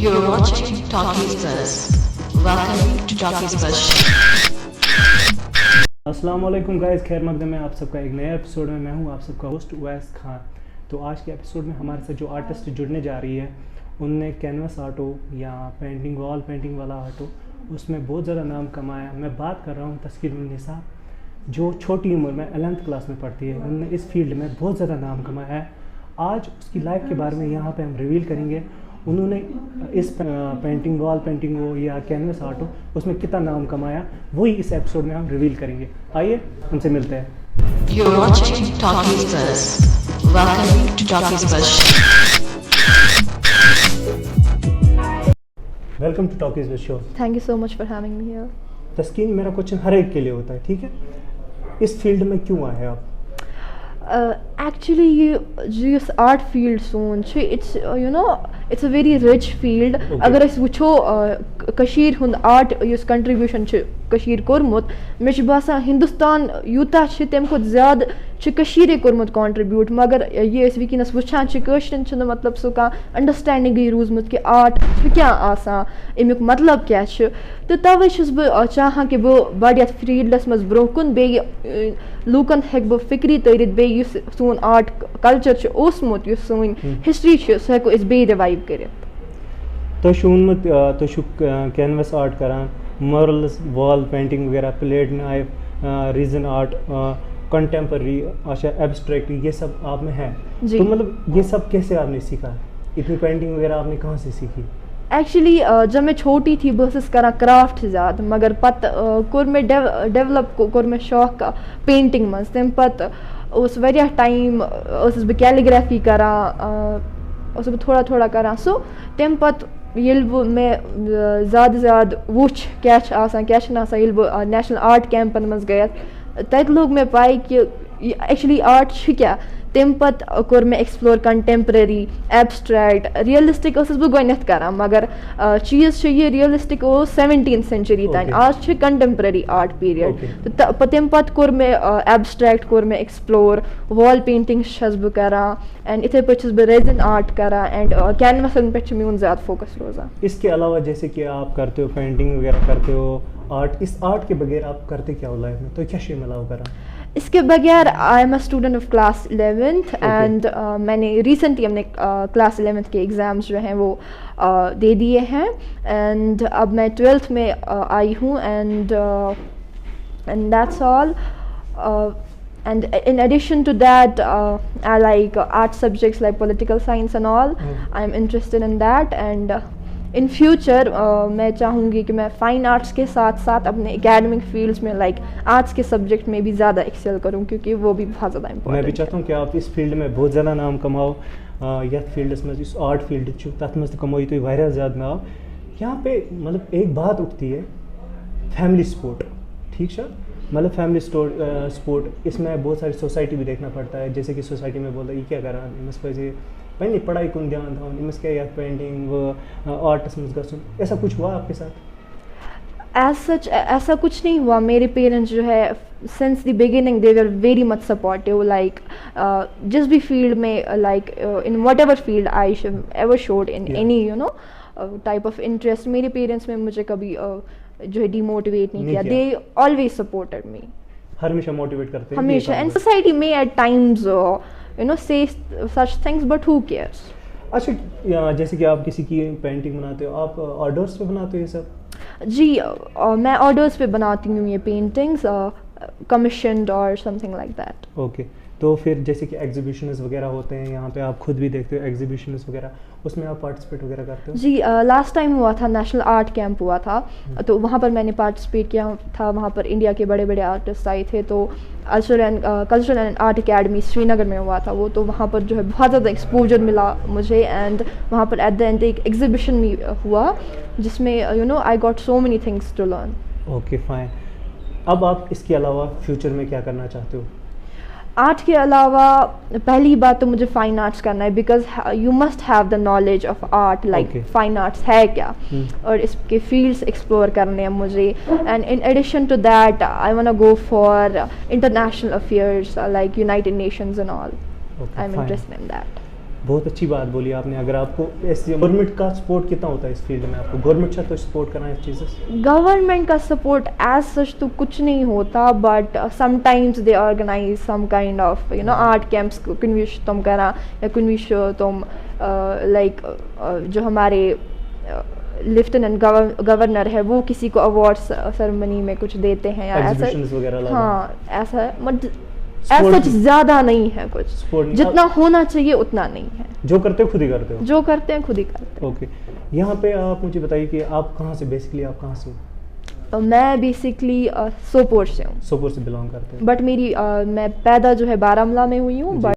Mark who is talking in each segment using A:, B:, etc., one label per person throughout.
A: You're watching Talkies Buzz. Welcome to Talkies Buzz.
B: अस्सलाम वालेकुम guys, खैर मकदम में आप सबका एक नया एपिसोड में मैं हूं आप सबका होस्ट उवैस खान। तो आज के एपिसोड में हमारे साथ जो आर्टिस्ट जुड़ने जा रही है उनने कैनवस आर्ट हो या पेंटिंग वॉल पेंटिंग वाला आर्ट हो उसमें बहुत ज़्यादा नाम कमाया। मैं बात कर रहा हूं तस्कीरुन्निसा, जो छोटी उम्र में 11th क्लास में पढ़ती है। उन्होंने इस फील्ड में बहुत ज़्यादा नाम कमाया है। आज उसकी लाइफ के बारे में यहाँ पे हम रिवील करेंगे। उन्होंने इस पेंटिंग वॉल पेंटिंग हो या कैनवस आर्ट हो उसमें कितना नाम कमाया, वही इस एपिसोड में हम रिवील करेंगे। आइए उनसे मिलते हैं।
A: You're watching Talkies Buzz. Welcome to Talkies Buzz.
B: Welcome to Talkies with show.
C: Thank you so much for having me here.
B: Taskeen, मेरा क्वेश्चन हर एक के लिए होता है, ठीक है? इस फील्ड में क्यों आए आप?
C: Actually, यस आर्ट फील्ड सोन it's it's a very rich field. अगर अस वुचो कशीर हुंद आर्ट युस कंट्रीब्यूशन कशीर कोरमुत, मे बासान हिंदुस्तान यूता तम खुद ज्यादा कशीरे कोरमुत कंट्रीब्यूट, मगर ये वनस वुचान कशरन मतलब सो कह अंडरस्टैंडिंग रूजमुत कि आर्ट क्या आसान, अमुक मतलब क्या, तो तवे बह चाहान कि बह बढ़ ये फील्डस मज ब्रो कुन, बे लूकन हेक बह फिक्री तरित, बे सोन आर्ट कल्चर ओसमुत, सोन हिस्ट्री सह हेको अस बे रिवाइव करित।
B: तुम कैनवस आर्ट करान, मॉरल्स वॉल पेंटिंग वगैरह, plate knife, resin art, contemporary, अच्छा एब्स्ट्रैक्ट, ये सब आप में है। तो मतलब ये सब कैसे आपने सीखा? इतनी पेंटिंग वगैरह आपने कहाँ से सीखी?
C: एक्चुअली जब मैं छोटी थी बस करा क्राफ्ट ज़्यादा, मगर पत कोर में डेवलप कोर में शौक पेंटिंग मज। तम पत उस वारिया टाइम बह कैलीग्राफी करा, बह थोड़ा थोड़ा करा। सो तम पत ये मे ज़्यादा वुच क्या ये बह नेशनल आर्ट कैंपन मज गया, तत लोग मे पाई कि एक्चुअली आर्ट क्या। तम पत कोर मे एक्सप्लोर कंटेम्पररी, एब्स्ट्रैक्ट, रियलिस्टिक बह गोनथ करान, मगर चीज़ ये रियलिस्टिक 17th सेंचुरी तान, आज कंटेम्पररी आर्ट पीरियड। तो तम पत कोर मे एब्स्ट्रैक्ट कोर मे एक्सप्लोर, वॉल पेंटिंग बह करान, एंड इथे पे बह रेजिन आर्ट करान, एंड कैनवसन पे मेन ज़्यादा फोकस रोजान।
B: इसके अलावा जैसे कि आप करते हो पेंटिंग वगैरह करते हो आर्ट, इस आर्ट के बगैर आप करते क्या हो लाइफ में? तो क्या शेम अलाउ करा?
C: इसके बगैर I am a student of class 11th, and मैंने रिसेंटली हमने क्लास 11th के एग्ज़ाम्स जो हैं वो दे दिए हैं, एंड अब मैं 12th में आई हूँ, and that's all. And in addition to that, I like art subjects like political science and all. I'm interested in that, and in future मैं चाहूँगी कि मैं फाइन आर्ट्स के साथ साथ अपने एकेडमिक फील्ड्स में लाइक आर्ट्स के सब्जेक्ट में भी ज़्यादा एक्सेल करूँ, क्योंकि वो भी बहुत ज़्यादा इंपॉर्टेंट।
B: मैं भी चाहता हूँ कि आप इस फील्ड में बहुत ज़्यादा नाम कमाओ। यथ फील्डस में इस आर्ट फील्ड तथ मज कमाई तो वारिया ज़्यादा नाम। यहाँ पे मतलब एक बात उठती है, फैमिली सपोर्ट, ठीक है? मतलब फैमिली सपोर्ट, इसमें बहुत सारी सोसाइटी भी देखना पड़ता है। जैसे कि सोसाइटी में बोलता है ये क्या करा, इमस पे पहले पढ़ाई कौन ध्यान था, इमस क्या या पेंटिंग वो आर्टिस्ट में, ऐसा कुछ हुआ आपके साथ?
C: एज सच ऐसा कुछ नहीं हुआ। मेरे पेरेंट्स जो है since the beginning they were very much supportive, like जिस भी फील्ड में, like in what ever field I ever showed in any type of interest, मेरे पेरेंट्स में मुझे कभी जो है डिमोटिवेट नहीं किया। दे ऑलवेज सपोर्टेड मी,
B: हमेशा मोटिवेट करते हैं
C: हमेशा। एंड सोसाइटी में at times say such things, but who cares?
B: अच्छा, जैसे कि आप किसी की पेंटिंग बनाते हो, आप ऑर्डर्स पे बनाते हो ये सब?
C: जी, मैं ऑर्डर्स पे बनाती हूँ ये पेंटिंग्स, कमीशन्ड और समथिंग लाइक दैट।
B: ओके, तो फिर जैसे कि एग्जीबिशंस वगैरह होते हैं यहाँ पे, आप खुद भी देखते हो एग्जीबिशंस वगैरह, उसमें आप पार्टिसिपेट वगैरह करते हो?
C: जी, लास्ट टाइम हुआ था, नेशनल आर्ट कैंप हुआ था, तो वहाँ पर मैंने पार्टिसिपेट किया था। वहाँ पर इंडिया के बड़े बड़े आर्टिस्ट आए थे, तो cultural and art academy Srinagar में हुआ था वो। तो वहाँ पर जो है बहुत ज़्यादा एक्सपोजर मिला मुझे, एंड वहाँ पर एट द एंड एक एग्जीबिशन भी हुआ जिसमें I got so many things to learn.
B: Okay fine. अब आप इसके अलावा फ्यूचर में क्या करना चाहते हो?
C: आर्ट के अलावा पहली बात तो मुझे फाइन आर्ट्स करना है, because you must have the knowledge of art, like fine arts है क्या, और इसके फील्ड्स एक्सप्लोर करने हैं मुझे। And in addition to that I want to go for international affairs like United Nations and all. I am interested in that.
B: बहुत अच्छी बात बोली आपने। अगर आपको ऐसे गवर्नमेंट का सपोर्ट कितना होता है इस फील्ड में, आपको गवर्नमेंट से तो सपोर्ट करना है इस चीज़ से?
C: गवर्नमेंट का सपोर्ट एज सच तो कुछ नहीं होता, but sometimes they organise some kind of art camps, कुन विश तुम करा या कुन विश तुम लाइक जो हमारे लेफ्टिनेंट गवर्नर है वो किसी को अवार्ड सेरेमनी में कुछ देते हैं या ऐसा।
B: Exhibitions वगैरह लगा।
C: हाँ ऐसा है, बट
B: Sport-
C: ऐसा ज़्यादा नहीं है कुछ,
B: Sport-
C: जितना होना चाहिए उतना नहीं है।
B: जो करते हो खुद ही करते हो?
C: जो करते हैं खुद ही करते
B: ओके। यहाँ पे आप मुझे बताइए कि आप कहाँ से, बेसिकली आप कहाँ से हो?
C: हैं। मैं बेसिकली सोपोर से हूँ,
B: सोपोर से बिलोंग करते हैं।
C: बट मेरी मैं पैदा जो है बारामूला में हुई हूँ,
B: जी।
C: बट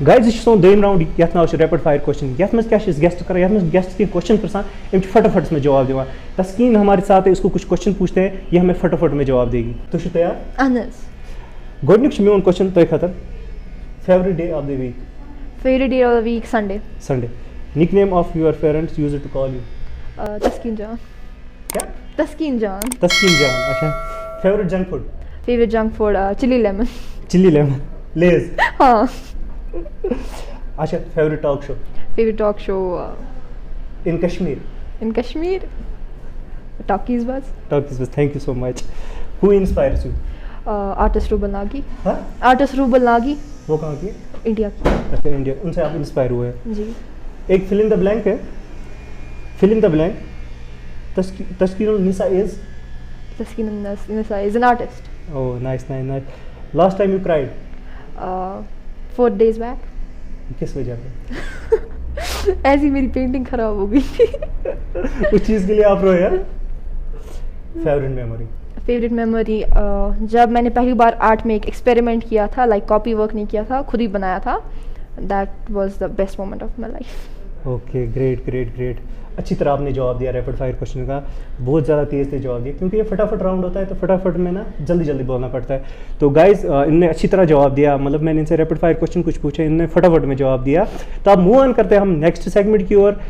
B: गाइस इस दोन राउंड यथ नाव रैपिड फायर क्वेश्चन, यथ में क्या गेस्ट कर, यथ में गेस्ट के क्वेश्चन प्रसान एम फटाफट में जवाब दिवान। तस्कीन हमारे साथ है, इसको कुछ क्वेश्चन पूछते हैं, ये हमें फटाफट में जवाब देगी। तो शो तैयार?
C: अनस।
B: गोडनिक मेन क्वेश्चन तो खतर, favourite day of the week?
C: Favourite day of the week Sunday.
B: Sunday. Nickname of your parents used to call you?
C: Taskeen जान।
B: क्या?
C: तस्कीन जान।
B: तस्कीन जान। अच्छा। Favourite junk food?
C: Favourite junk food chilli lemon.
B: Chilli lemon, Lays.
C: हाँ।
B: अच्छा। Favourite talk show?
C: Favourite talk show
B: in Kashmir?
C: In Kashmir talkies बस।
B: Talk is, thank you so much. Who inspires you?
C: Artist Rubal Nagi.
B: हाँ?
C: Artist Rubal Nagi,
B: वो कहाँ की है?
C: India की।
B: अच्छा, इंडिया। उनसे आप इंस्पायर हुए हैं?
C: जी।
B: एक फिल इन द ब्लैंक है, fill in the blank. Taskeenul Nisa is?
C: Taskeen Nisa is an artist.
B: Oh nice nice nice. Last time you cried?
C: 4 days back.
B: किस वजह पे?
C: ऐसी मेरी पेंटिंग खराब हो गई थी।
B: उस चीज़ के लिए आप रोए यार? Favourite memory?
C: फेवरेट मेमोरी जब मैंने पहली बार आर्ट में एक एक्सपेरिमेंट किया था, लाइक कॉपी वर्क नहीं किया था, खुद ही बनाया था। That was the best moment of my life.
B: Okay, great great great. अच्छी तरह आपने जवाब दिया रैपिड फायर क्वेश्चन का, बहुत ज़्यादा तेज़ तेज़ जवाब दिया, क्योंकि ये फटाफट राउंड होता है तो फटाफट में ना जल्दी जल्दी बोलना पड़ता है। तो गाइस इनने अच्छी तरह जवाब दिया, मतलब मैंने इनसे रैपिड फायर क्वेश्चन कुछ पूछे, इनने फटाफट में जवाब दिया। तो अब मूव ऑन करते हैं हम नेक्स्ट सेगमेंट की ओर।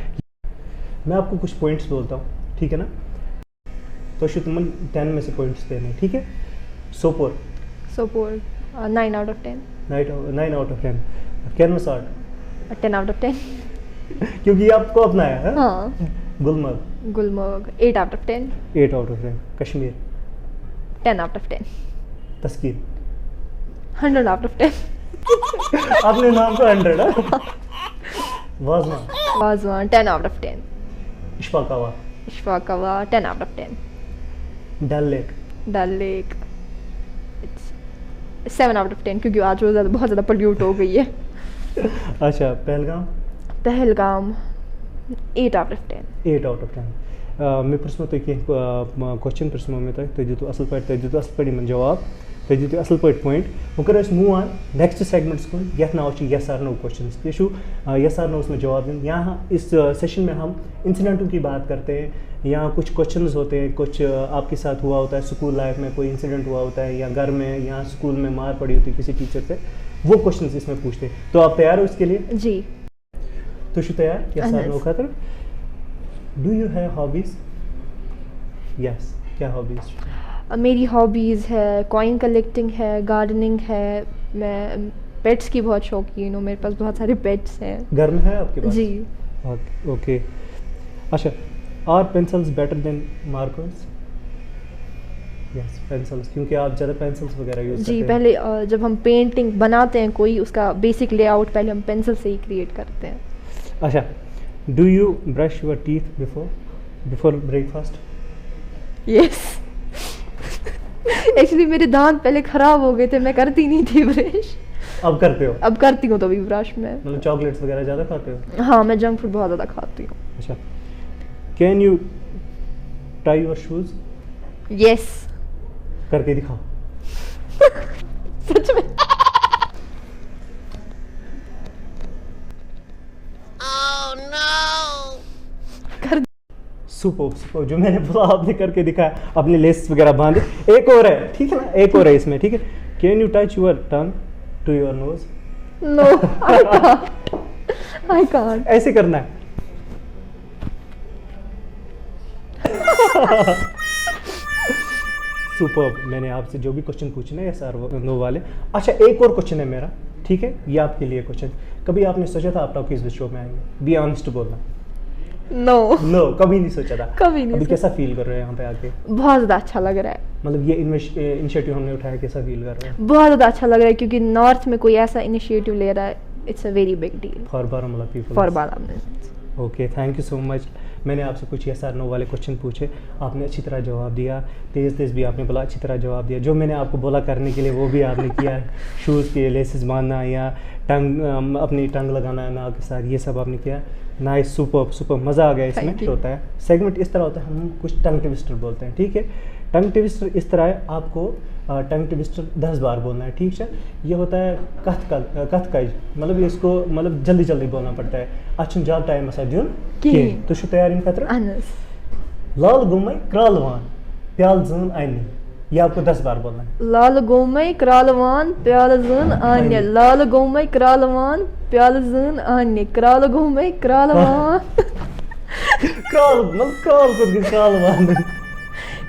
B: मैं आपको कुछ पॉइंट्स बोलता हूँ, ठीक है ना? तो तुमन 10 में से पॉइंट्स देने, ठीक है? Sopore?
C: Sopore 9 out of 10।
B: 9 out of 10। Canvas art?
C: 10 out of 10।
B: क्योंकि ये आपको अपना है।
C: हाँ।
B: Gulmarg?
C: Gulmarg 8 out of 10।
B: 8 out of 10। Kashmir?
C: 10 out of 10।
B: Taskeer?
C: 100 out of 10।
B: आपने नाम तो 100 है। वाजमा?
C: Wazwan 10 out of 10।
B: इश्फाकावा?
C: इश्फाकावा 10 out of 10।
B: Dal lake?
C: Dal lake 7 out of 10, क्योंकि आज वो बहुत ज़्यादा पोल्यूट हो गई है।
B: अच्छा। Pahalgam?
C: Pahalgam 8 out of 10।
B: 8 out of 10। मैं प्रश्न तो क्वेश्चन प्रश्न में तो असल पे जवाब तो असल पे पॉइंट वो कर मूव ऑन नेक्स्ट सेगमेंट्स को यथ नाव yes or no questions yes or no उसमें जवाब दें। यहाँ इस सेशन में हम इंसिडेंटों की बात करते हैं, यहाँ कुछ क्वेश्चंस होते हैं, कुछ आपके साथ हुआ होता है, स्कूल लाइफ में कोई इंसिडेंट हुआ होता है, या घर में या स्कूल में मार पड़ी होती है किसी टीचर से, वो क्वेश्चंस इसमें पूछते हैं। तो आप तैयार हो इसके लिए?
C: जी।
B: तो शो तैयार? यस आर नो खातर। Do you have hobbies? Yes, क्या हॉबीज?
C: मेरी हॉबीज़ है कॉइन कलेक्टिंग है, गार्डनिंग है, मैं पेट्स की बहुत शौकीन हूँ, मेरे पास बहुत सारे पेट्स हैं।
B: घर में है आपके पास?
C: जी।
B: ओके। अच्छा। Are pencils better than markers? Yes, pencils, क्योंकि आप ज़्यादा पेंसिल्स वगैरह यूज़ करते
C: जी।
B: हैं।
C: पहले जब हम पेंटिंग बनाते हैं कोई, उसका बेसिक लेआउट पहले हम पेंसिल से ही क्रिएट करते हैं।
B: अच्छा। Do you brush your teeth before breakfast?
C: Yes. Actually मेरे दांत पहले ख़राब हो गए थे, मैं करती नहीं थी ब्रश।
B: अब करते हो?
C: अब करती हूँ तो भी ब्रश में।
B: मतलब चॉकलेट्स वगैरह ज़्यादा खाते हो?
C: हाँ, मैं जंक फूड बहुत ज़्यादा खाती हूँ।
B: अच्छा। Can you tie your shoes?
C: Yes.
B: करके दिखाओ।
C: सच में? कर।
B: सुपर, जो मैंने बोला आपने करके दिखाया, अपने लेस वगैरह बांधे। एक और है, ठीक है ना? एक और है इसमें, ठीक है? Can you touch your tongue to your nose?
C: No, I can't.
B: ऐसे करना है। सुपर। मैंने आपसे जो भी क्वेश्चन पूछना है सर नो वाले। अच्छा, एक और क्वेश्चन है मेरा, ठीक है? ये आपके लिए क्वेश्चन। कभी आपने सोचा था आप टॉकीज विद शो में आएंगे? बी ऑनेस्ट बोलना।
C: नो
B: नो, कभी नहीं सोचा था।
C: कभी नहीं
B: अभी
C: सोचा।
B: कैसा फील कर रहे हैं यहाँ पे आके?
C: बहुत ज़्यादा अच्छा लग रहा है,
B: मतलब ये इनिशिएटिव हमने उठाया, कैसा फील कर रहे हैं?
C: बहुत ज़्यादा अच्छा लग रहा है, क्योंकि नॉर्थ में कोई ऐसा इनिशिएटिव ले रहा है, it's a very big deal
B: for Baramulla people.
C: For Baramulla.
B: Okay, thank you so much. मैंने आपसे कुछ yes or no वाले क्वेश्चन पूछे, आपने अच्छी तरह जवाब दिया, तेज़ तेज़ भी आपने बोला, अच्छी तरह जवाब दिया। जो मैंने आपको बोला करने के लिए वो भी आपने किया। शूज़ के लेसेस बांधना या टंग अपनी टंग लगाना नाक के साथ, ये सब आपने किया। नाइस, सुपर सुपर, मज़ा आ गया इसमें।
C: Thank you.
B: होता है सेगमेंट इस तरह होता है, हम कुछ टंग ट्विस्टर बोलते हैं, ठीक है। टंग ट्विस्टर इस तरह है, आपको टंग ट्विस्टर 10 बार बोलना है, ठीक है। ये होता है कथकज, मतलब इसको मतलब जल्दी जल्दी बोलना पड़ता है। अच्छा जब टाइम असा दिन
C: कहीं।
B: तो तैयार इन खतर
C: अनस
B: लाल गुमई क्रालवान प्याल जून आनी, ये आपको 10 बार बोलना है।
C: लाल गोमई क्रालवान प्याल जन आन्य, लाल गोमई क्रालवान प्याल जन आन्य, क्राल गोमई क्रालवान
B: क्राल मतलब क्राल को क्रालवान,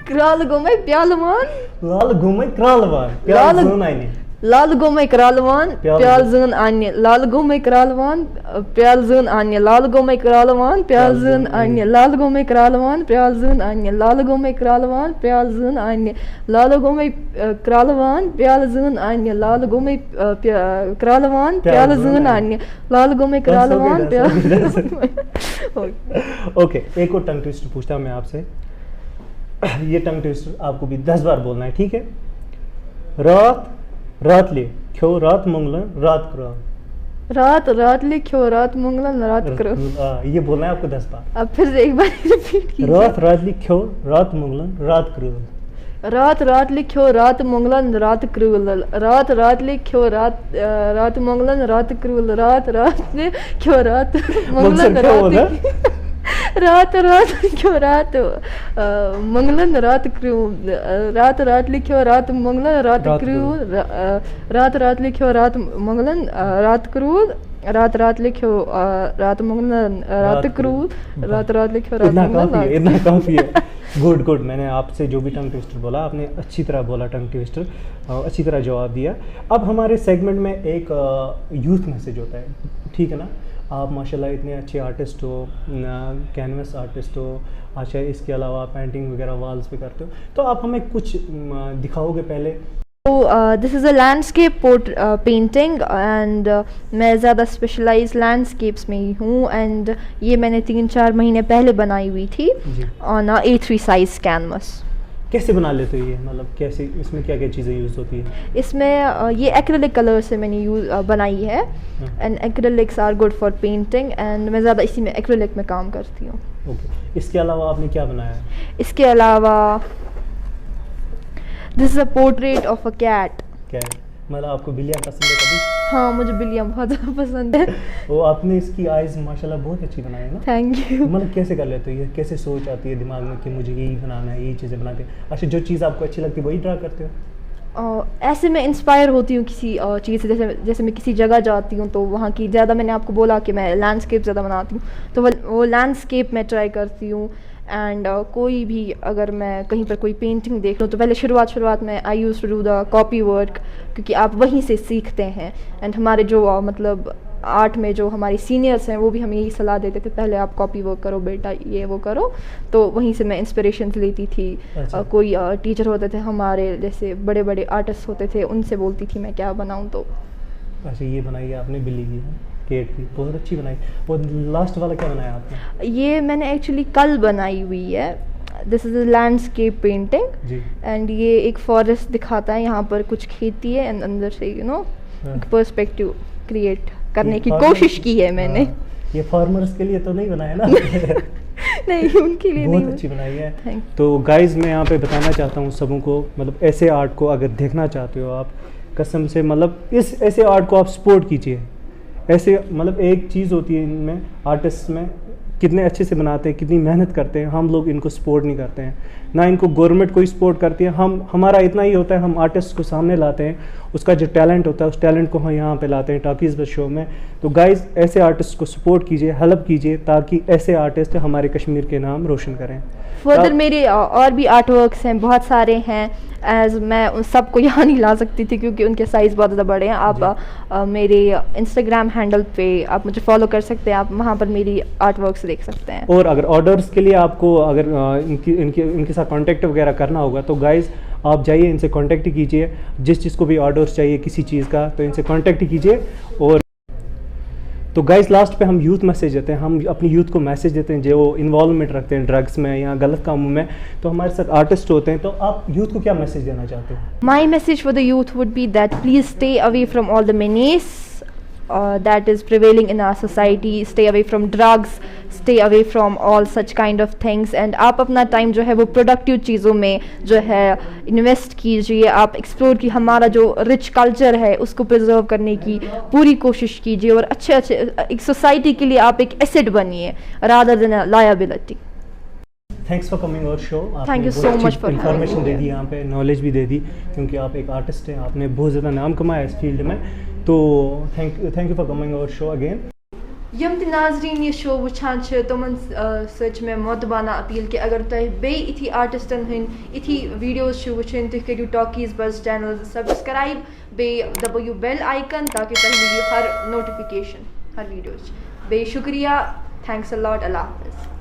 C: क्राल गोमई प्यालवान,
B: लाल गुमई क्रालवान प्याल
C: लाल-
B: जून आनी,
C: लाल गोमई क्रालवान
B: प्याल
C: प्याल जन आन्य, लाल गोमई क्रालवान प्याल जन आन्य, लाल गोमई क्रालवान प्याल जन आन्य, लाल गोमई क्रालवान प्याल जन आन्य, लाल गोमई क्रालवान प्याल जन आन्य, लाल गोमई क्रालवान प्याल जन आन्य, लाल गोमई क्रालवान प्याल जन आन्य, लाल गोमई क्रालवान प्याल।
B: ओके, एक और टंग ट्विस्टर पूछता हूँ मैं आपसे। ये टंग ट्विस्टर आपको भी 10 बार बोलना है, ठीक है। रात ले क्यों रात मंगलन रात करो,
C: रात लिखो रात मंगलन रात करो।
B: ये बोलना है आपको 10 बार।
C: अब फिर से एक बार रिपीट कीजिए।
B: रात लिखो रात मंगलन रात करो,
C: रात लिखो रात मंगलन रात क्रूल, रात लिखो रात मंगलन रात क्रूल, रात लिखो रात मंगलन
B: क्या बोला?
C: रात लिखो रात मंगलन रात क्रूल, रात लिखो रात मंगलन रात
B: रात
C: क्रूल, रात लिखो रात मंगलन रात क्रूल, रात लिखो रात मंगलन रात क्रूल, रात लिखो रात
B: इतना काफी है,
C: मंगलन।
B: इतना काफी है। गुड गुड, मैंने आपसे जो भी टंग ट्विस्टर बोला आपने अच्छी तरह बोला टंग ट्विस्टर, अच्छी तरह जवाब दिया। अब हमारे सेगमेंट में एक यूथ मैसेज होता है, ठीक है ना। आप माशाल्लाह इतने अच्छे आर्टिस्ट हो, कैनवस आर्टिस्ट हो, अच्छा इसके अलावा पेंटिंग वगैरह वॉल्स पे करते हो, तो आप हमें कुछ दिखाओगे पहले?
C: So this is a landscape painting and मैं ज़्यादा स्पेशलाइज लैंडस्केप्स में ही हूँ, एंड ये मैंने 3-4 महीने पहले बनाई हुई थी
B: जी।
C: On A3 size canvas.
B: कैसे बना लेते हो ये, मतलब कैसे, इसमें क्या क्या चीज़ें यूज़ होती है?
C: इसमें ये एक्रेलिक कलर से मैंने बनाई है, and acrylics are good for painting, and मैं ज़्यादा इसी में एक्रेलिक में काम करती हूँ।
B: ओके, इसके अलावा आपने क्या बनाया है?
C: इसके अलावा this is a portrait of a cat.
B: क्या है? मतलब आपको बिल्लियाँ पसंद है कभी?
C: हाँ, मुझे बिल्लियाँ बहुत ज़्यादा पसंद है।
B: वो आपने इसकी आइज़ माशाल्लाह बहुत अच्छी बनाई है ना।
C: Thank you.
B: मतलब कैसे कर लेते हो ये, कैसे सोच आती है दिमाग में कि मुझे यही बनाना है, यही चीज़ें बनाते हैं? अच्छा, जो चीज़ आपको अच्छी लगती है वही ड्रा करते हो?
C: ऐसे मैं इंस्पायर होती हूँ किसी चीज़ से, जैसे मैं किसी जगह जाती हूँ तो वहाँ की ज़्यादा, मैंने आपको बोला कि मैं लैंडस्केप ज़्यादा बनाती हूँ, तो वो लैंडस्केप मैं ट्राई करती हूँ। एंड कोई भी अगर मैं कहीं पर कोई पेंटिंग देख लूँ तो पहले शुरुआत में I used to do the copy work, क्योंकि आप वहीं से सीखते हैं। एंड हमारे जो मतलब आर्ट में जो हमारे सीनियर्स हैं वो भी हमें यही सलाह देते थे, पहले आप कॉपी वर्क करो बेटा, ये वो करो। तो वहीं से मैं इंस्पिरेशन लेती थी।
B: अच्छा।
C: कोई टीचर होते थे हमारे, जैसे बड़े बड़े आर्टिस्ट होते थे, उनसे बोलती थी मैं क्या बनाऊँ। तो
B: अच्छा, ये बनाई है आपने बिल्ली की, केट की, बहुत अच्छी बनाई। और लास्ट वाला क्या बनाया आपने?
C: ये मैंने एक्चुअली कल बनाई हुई है। This is a landscape painting,
B: जी।
C: एंड ये एक फॉरेस्ट दिखाता है, यहाँ पर कुछ खेती है, एंड अंदर से एक पर्सपेक्टिव क्रिएट करने की
B: farmers-
C: कोशिश की है मैंने।
B: हाँ, ये फार्मर्स के लिए तो नहीं बनाया ना?
C: नहीं, उनके लिए
B: बहुत
C: नहीं।
B: अच्छी बनाई है।
C: Thank
B: तो गाइज मैं यहाँ पे बताना चाहता हूँ सबों को, मतलब ऐसे आर्ट को अगर देखना चाहते हो आप, कसम से मतलब इस ऐसे आर्ट को आप सपोर्ट कीजिए। ऐसे मतलब एक चीज़ होती है इनमें आर्टिस्ट में कितने अच्छे से बनाते हैं, कितनी मेहनत करते हैं, हम लोग इनको सपोर्ट नहीं करते हैं, ना इनको गवर्नमेंट कोई सपोर्ट करती है। हमारा इतना ही होता है, हम आर्टिस्ट को सामने लाते हैं, उसका जो टैलेंट होता है उस टैलेंट को हम यहाँ पे लाते हैं टॉकीज़ बस शो में। तो गाइस ऐसे आर्टिस्ट को सपोर्ट कीजिए, हेल्प कीजिए, ताकि ऐसे आर्टिस्ट हमारे कश्मीर के नाम रोशन करें।
C: फर्दर मेरे और भी आर्ट वर्क्स हैं, बहुत सारे हैं, एज मैं उन सबको यहाँ नहीं ला सकती थी क्योंकि उनके साइज़ बहुत ज़्यादा बड़े हैं। आप मेरे इंस्टाग्राम हैंडल पे आप मुझे फॉलो कर सकते हैं, आप वहाँ पर मेरी आर्ट वर्क्स देख सकते हैं।
B: और अगर ऑर्डर्स के लिए आपको अगर इनके साथ कांटेक्ट वगैरह करना होगा तो गाइज़ आप जाइए, इनसे कांटेक्ट कीजिए, जिस चीज़ को भी ऑर्डर्स चाहिए किसी चीज़ का तो इनसे कांटेक्ट कीजिए। और तो गाइस लास्ट पे हम यूथ मैसेज देते हैं, हम अपनी यूथ को मैसेज देते हैं जो इन्वॉल्वमेंट रखते हैं ड्रग्स में या गलत कामों में। तो हमारे साथ आर्टिस्ट होते हैं, तो आप यूथ को क्या मैसेज देना चाहते हैं?
C: My message for the youth would be that please stay away from all the menace that is prevailing in our society. Stay away from drugs, stay away from all such kind of things, and आप अपना time जो है वो productive चीज़ों में जो है invest कीजिए। आप एक्सप्लोर की हमारा जो रिच कल्चर है उसको प्रिजर्व करने की पूरी कोशिश कीजिए, और अच्छे एक सोसाइटी के लिए आप एक एसेट बनिए rather than liability.
B: Thanks for coming और show.
C: Thank you so much for
B: information
C: having me
B: दे दी, यहाँ पे नॉलेज भी दे दी, क्योंकि आप एक आर्टिस्ट हैं, आपने बहुत ज़्यादा नाम कमाया इस फील्ड में। तो थैंक यू फॉर कमिंग और शो अगेन।
C: यम ते नाजरीन ये शो वुछान तमन सच में मोतबाना अपील कि अगर तुम बे इथी आर्टिस्टन हंद इथी वीडियोज वुचन तुम करू टॉकीज बज चैनल सब्सक्राइब, बे दबो बेल आइकन ताकि तुम मिलो हर नोटिफिकेशन हर वीडियोज। बे शुक्रिया, थैंक्स अ लॉट, अल्लाह हाफिज़।